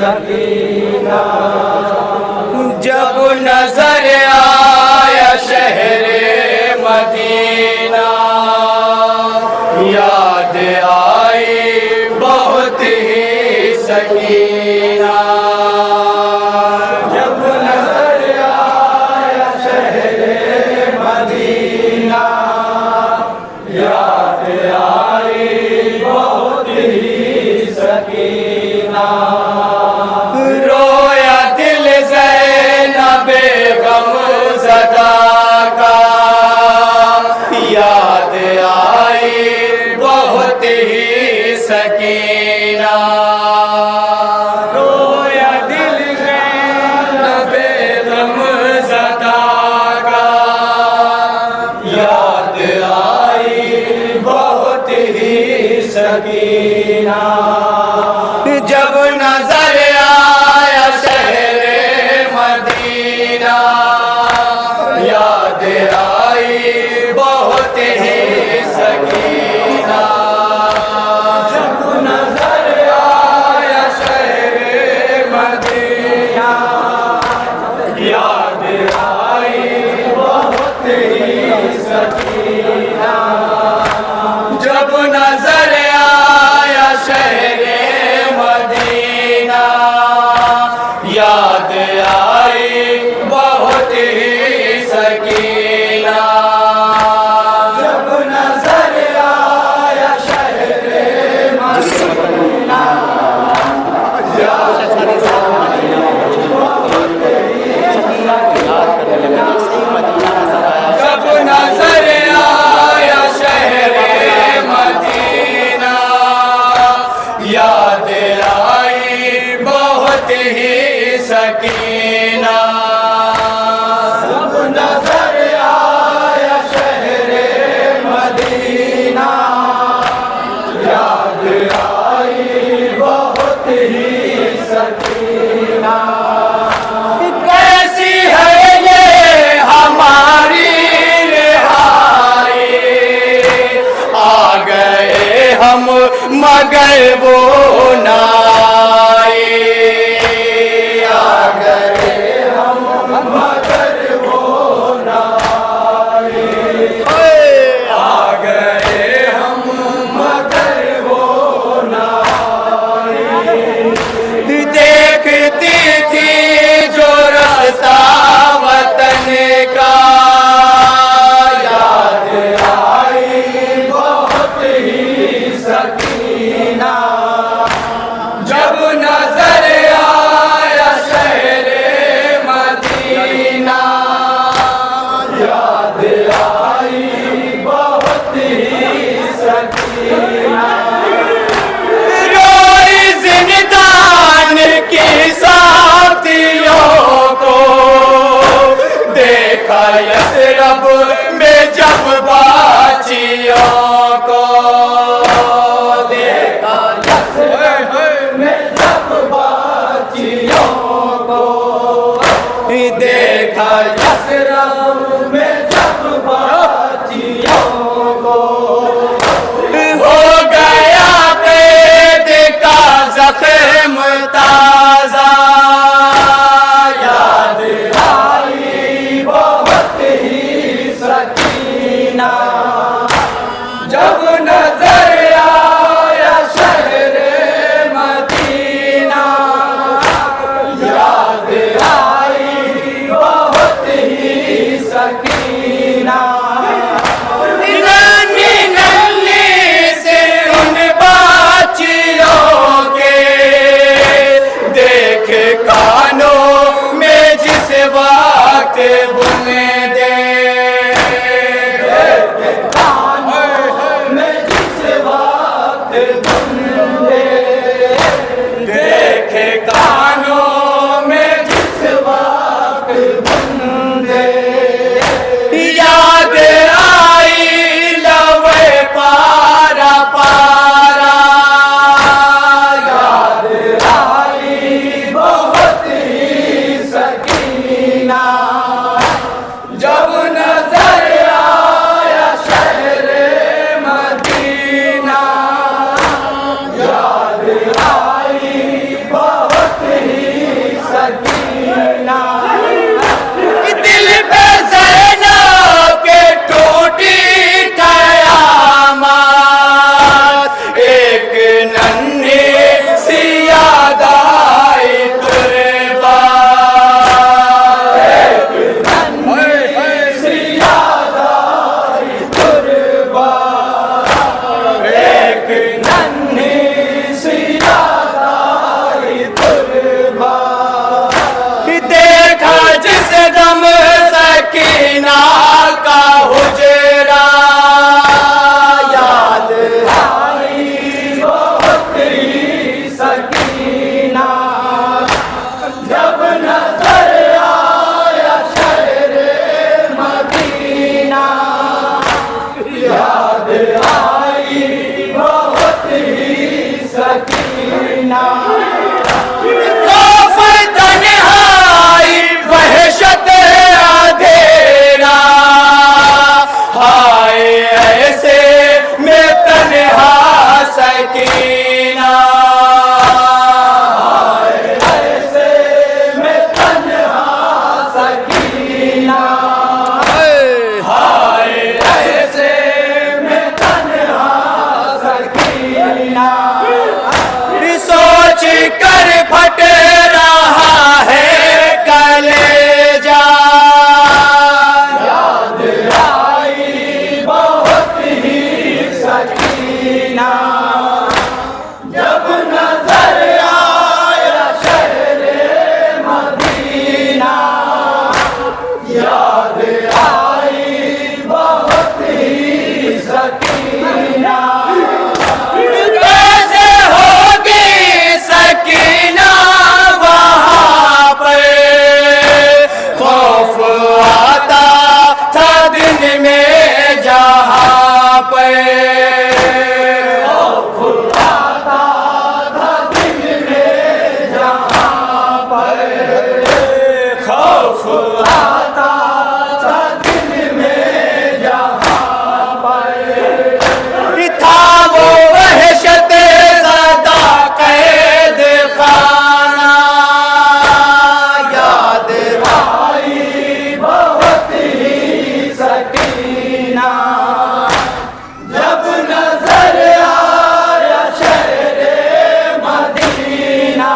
सकीना। जब नजर आया शहरे मदीना, याद आई बहुत ही सकीना। जब नजर आया शहरे मदीना, याद आई बहुत ही सकीना। रोया दिल ज़ैनबे गमज़दा का, याद आई बहुत ही सकीना। रोया दिल ज़ैनबे गमज़दा का, याद आई बहुत ही सकीना। जब नजर आया शहरे मदीना, याद आई बहुत ही सकीना। जब नजर आया शहरे मदीना, याद आई बहुत ही सकीना। जब नजर आया शहरे मदीना, याद आई बहुत ही सकीना। जब नजर आया शहरे मदीना, याद जब नजर आया शहरे मदीना, याद आई बहुत ही सकीना। जब नजर आया शहरे मदीना, याद आई बहुत ही सकीना। कैसी है ये हमारी रिहाई, आ गए हम मगर वो ना आए। आ गए हम मगर वो ना आए। आ गए हम मगर वो ना आए। देखती थी जो रास्ता वतन का, याद आई बहुत ही सकीना। हुजरा याद आई बहुत ही सकीना जब नजर आया शहरे मदीना याद आई बहुत ही सकीना खौफ तन्हाई वहशत अंधेरा हाय ऐसे में तन्हा सकीना ऐसे में तन्हा सकीना हाय ऐसे में तन्हा सकीना सोच कर फट रहा है कलेजा याद आई बहुत ही सकीना जब नजर आया शहरे मदीना याद आई बहुत ही सकीना कैसे होगी सकीना वहाँ पर खौफ आता था दिन में जहाँ पर आता था दिन में जहाँ पर खौफ आता था दिन में जहाँ पर था वो वहशत ज़दा कैद खाना याद आई बहुत ही सकीना जब नजर आया शहरे मदीना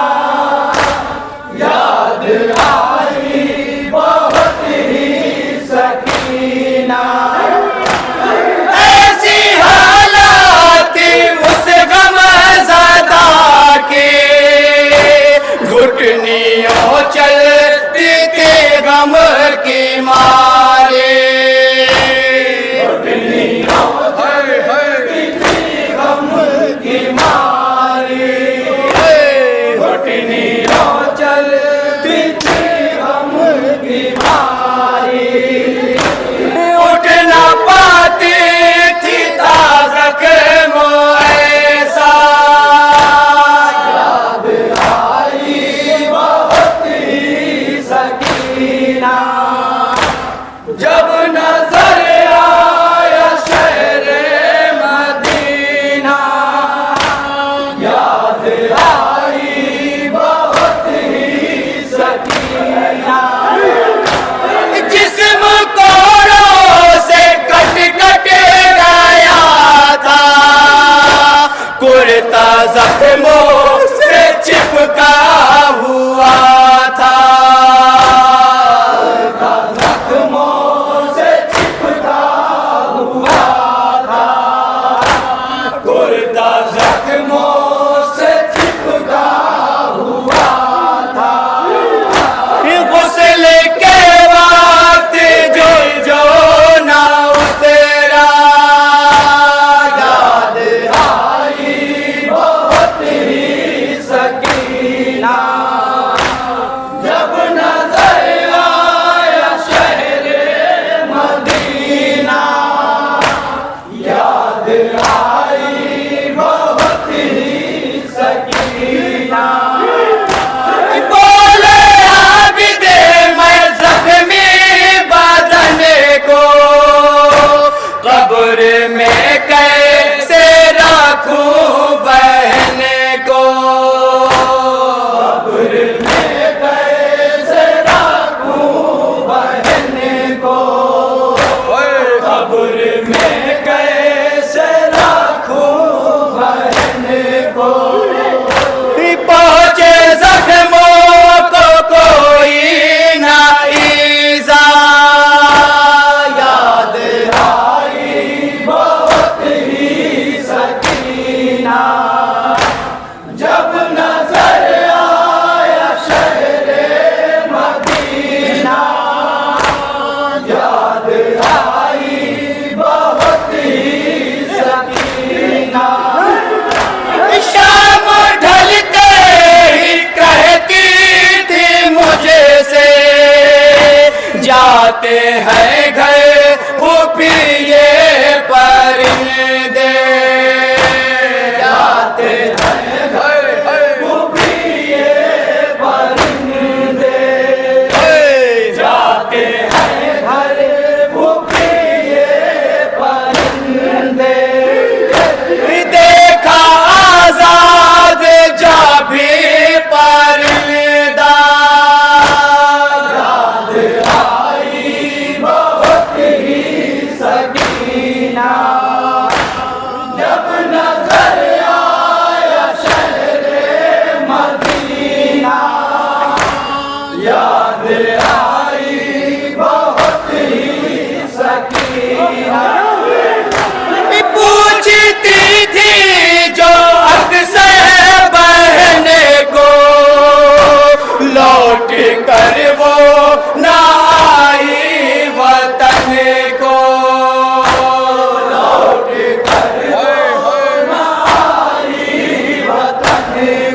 याद आई बहुत ही सकीना ऐसी हालात उस गम ज़दा के घुटनियों चलती थी गम की मारे गम की मारी घुटनियों चलती थी गम की मारी उठ न पाती थी ताज़क ऐसा याद आई बहुत ही सकीना जब नजर आया शहरे मदीना याद आई बहुत ही सकीना जिस्म कोड़ों से कट कट गया था कुर्ता जख्मों से चिपका हुआ था जख्मों से चिपका हुआ था कुर्ता जख्मों से चिपका हुआ था गुस्ल के वक्त जो ना उतरा याद आई बहुत ही सकीना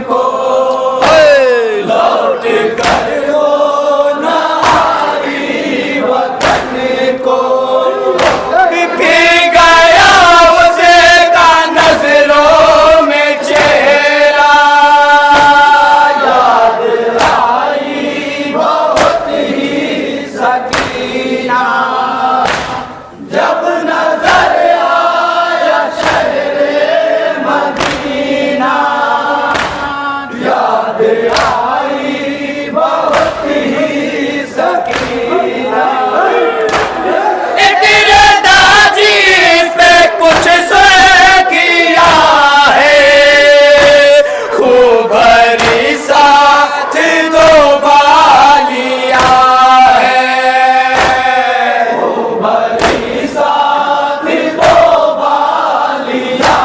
को लौट कर वो न आई वतन को। फिर गया उसे का नजरों में चेहरा, याद आई बहुत ही सकीना, जब नजर आया शहरे मदीना। याद आई बहुत ही सकीना, दाजी पे कुछ से किया है, खूब भरी साथ दो बालिया है, भरी साथ दो बालिया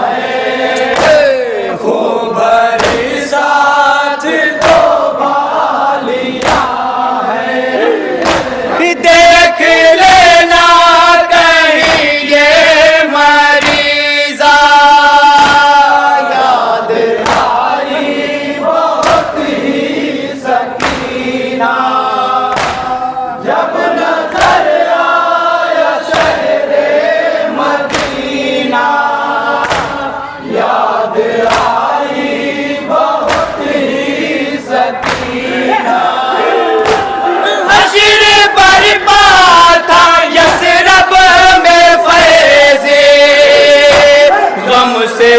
है, खूब भरी साथ दो बालिया है। देख लेना कहीं ये मरीजा, याद आई बहुत ही सकीना, जब नजर आया शहरे मदीना। याद आई बहुत ही सकीना, हश्र बरपा था यसरब में फैज़े, गम से